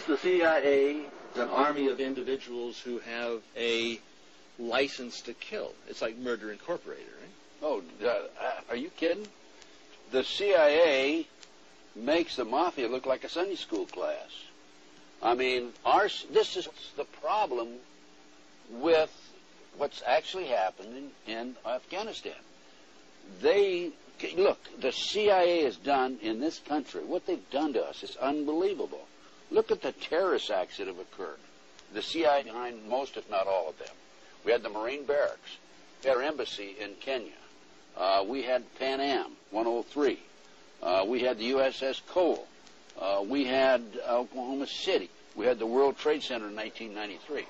Is the CIA an army of individuals who have a license to kill? It's like Murder Incorporated, right? Oh, are you kidding? The CIA makes the mafia look like a Sunday school class. I mean, this is the problem with what's actually happened in Afghanistan. Look, the CIA has done in this country, what they've done to us is unbelievable. Look at the terrorist acts that have occurred. The CIA behind most, if not all of them. We had the Marine barracks. We had our embassy in Kenya. We had Pan Am 103. We had the USS Cole. We had Oklahoma City. We had the World Trade Center in 1993.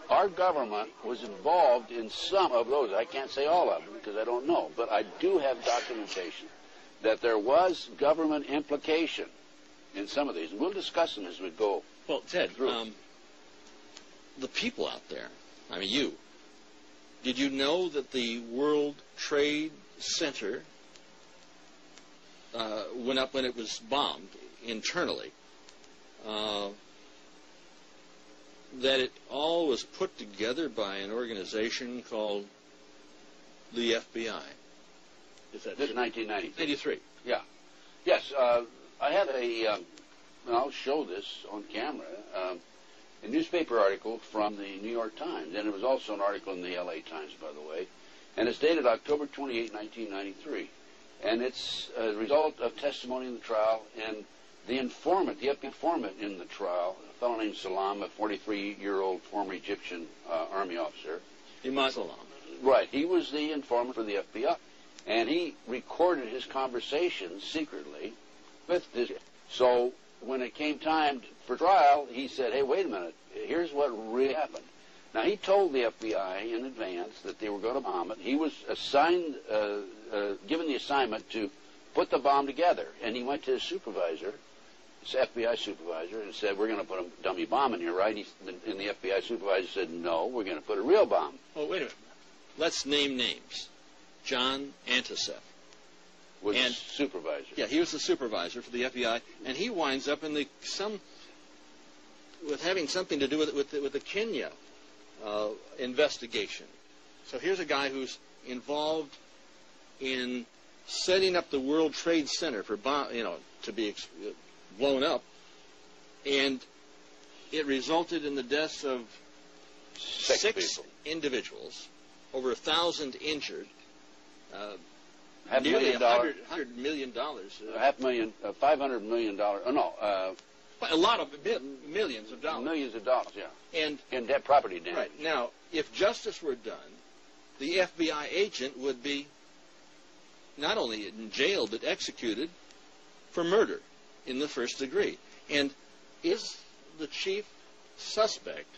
Our government was involved in some of those. I can't say all of them because I don't know, but I do have documentation that there was government implication in some of these. And we'll discuss them as we go. Well, Ted, the people out there, I mean, did you know that the World Trade Center went up when it was bombed internally? That it all was put together by an organization called the FBI. Is that this is 1993? 83. Yeah. Yes. I had and I'll show this on camera, a newspaper article from the New York Times, and it was also an article in the L.A. Times, by the way, and it's dated October 28, 1993, and it's a result of testimony in the trial, and the informant, the FBI informant in the trial, a fellow named Salam, a 43-year-old former Egyptian army officer. Imam Salam. Right. He was the informant for the FBI, and he recorded his conversations secretly with this. So when it came time for trial, he said, hey, wait a minute, here's what really happened. Now, he told the FBI in advance that they were going to bomb it. He was assigned, given the assignment to put the bomb together, and he went to his supervisor, his FBI supervisor, and said, we're going to put a dummy bomb in here, right? And the FBI supervisor said, no, we're going to put a real bomb. Oh, wait a minute. Let's name names. John Antisef was the supervisor. Yeah, he was the supervisor for the FBI, and he winds up in with having something to do with the Kenya investigation. So here's a guy who's involved in setting up the World Trade Center for to be blown up, and it resulted in the deaths of six individuals, over 1,000 injured. Nearly $100 million. $500 million. A lot of millions of dollars. Millions of dollars, yeah. And in debt property damage. Right. Now, if justice were done, the FBI agent would be not only in jail, but executed for murder in the first degree. And is the chief suspect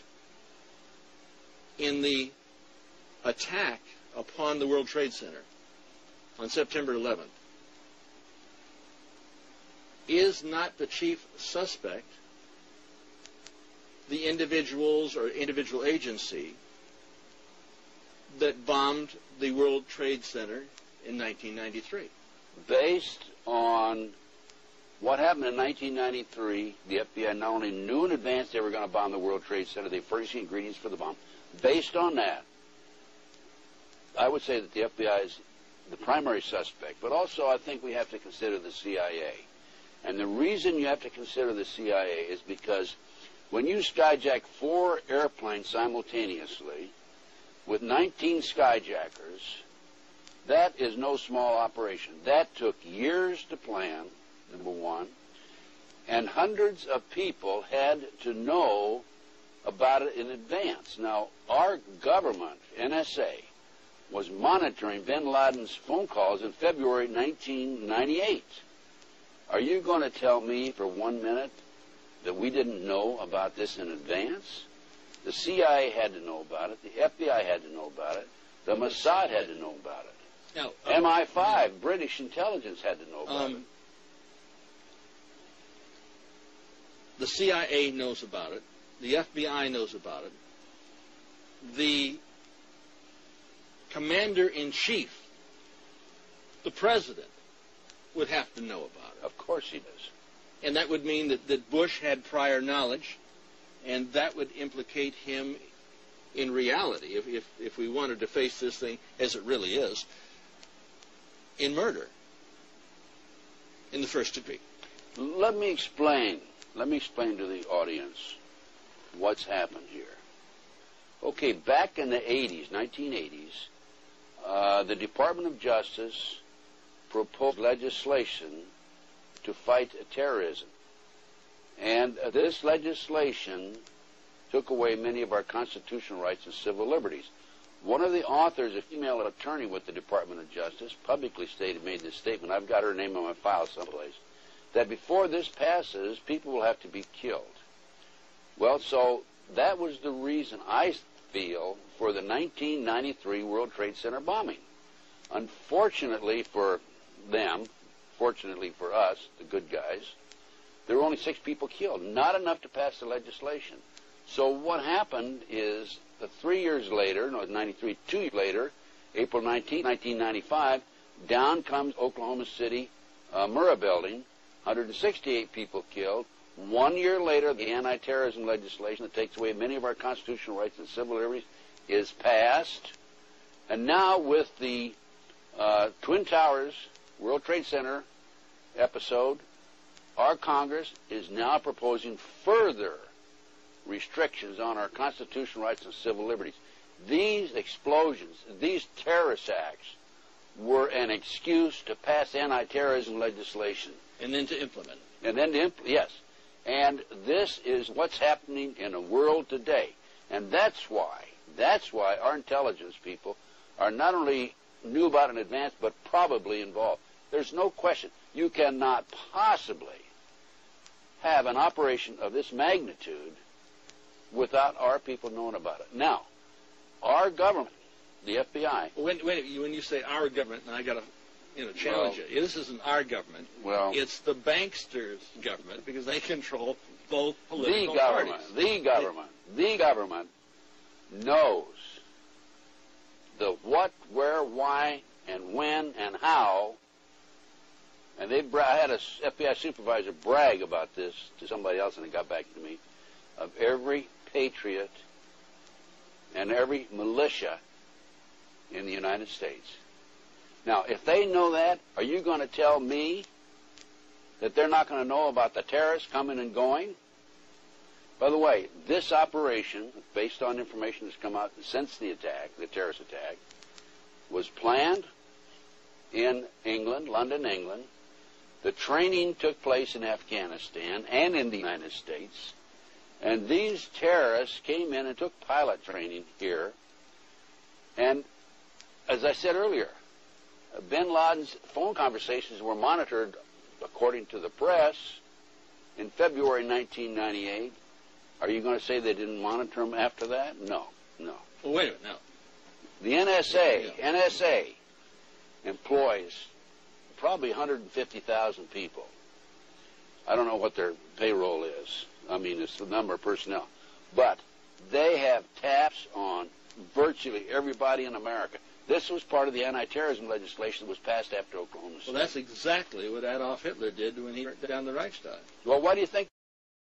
in the attack upon the World Trade Center on September 11th, is not the chief suspect the individuals or individual agency that bombed the World Trade Center in 1993? Based on what happened in 1993, the FBI not only knew in advance they were going to bomb the World Trade Center, they furnished the ingredients for the bomb. Based on that, I would say that the FBI is the primary suspect, but also I think we have to consider the CIA. And the reason you have to consider the CIA is because when you skyjack 4 airplanes simultaneously with 19 skyjackers, that is no small operation. That took years to plan, number one, and hundreds of people had to know about it in advance. Now, our government, NSA, was monitoring bin Laden's phone calls in February 1998. Are you going to tell me for 1 minute that we didn't know about this in advance? The CIA had to know about it. The FBI had to know about it. The Mossad had to know about it. Now, MI5, British intelligence, had to know about it. The CIA knows about it. The FBI knows about it. The commander-in-chief, the president, would have to know about it. Of course he does. And that would mean that Bush had prior knowledge, and that would implicate him in reality, if we wanted to face this thing as it really is, in murder in the first degree. Let me explain to the audience what's happened here. Okay, back in the 80s, 1980s, the Department of Justice proposed legislation to fight terrorism. And this legislation took away many of our constitutional rights and civil liberties. One of the authors, a female attorney with the Department of Justice, publicly made this statement. I've got her name on my file someplace, that before this passes, people will have to be killed. Well, so that was the reason, I feel, for the 1993 World Trade Center bombing. Unfortunately for them, fortunately for us, the good guys, there were only 6 people killed, not enough to pass the legislation. So what happened is that 3 years later, no, 93, 2 years later, April 19, 1995, down comes Oklahoma City Murrah building, 168 people killed. 1 year later, the anti-terrorism legislation that takes away many of our constitutional rights and civil liberties is passed. And now with the Twin Towers World Trade Center episode, our Congress is now proposing further restrictions on our constitutional rights and civil liberties. These explosions, these terrorist acts, were an excuse to pass anti-terrorism legislation. And then to implement it. And then to yes. And this is what's happening in the world today. And that's why our intelligence people are not only knew about it in advance, but probably involved. There's no question. You cannot possibly have an operation of this magnitude without our people knowing about it. Now, our government, the FBI... When you say our government, and I got to challenge you. This isn't our government. Well, it's the banksters' government, because they control both political parties. The government knows the what, where, why, and when, and how. And I had a FBI supervisor brag about this to somebody else, and it got back to me, of every patriot and every militia in the United States. Now, if they know that, are you going to tell me that they're not going to know about the terrorists coming and going? By the way, this operation, based on information that's come out since the attack, the terrorist attack, was planned in England, London, England. The training took place in Afghanistan and in the United States. And these terrorists came in and took pilot training here. And as I said earlier, bin Laden's phone conversations were monitored, according to the press, in February 1998. Are you going to say they didn't monitor them after that? No. Well, wait a minute, no. The NSA employs probably 150,000 people. I don't know what their payroll is. I mean, it's the number of personnel. But they have taps on virtually everybody in America. This was part of the anti-terrorism legislation that was passed after Oklahoma City. Well, that's exactly what Adolf Hitler did when he burnt down the Reichstag. Well, why do you think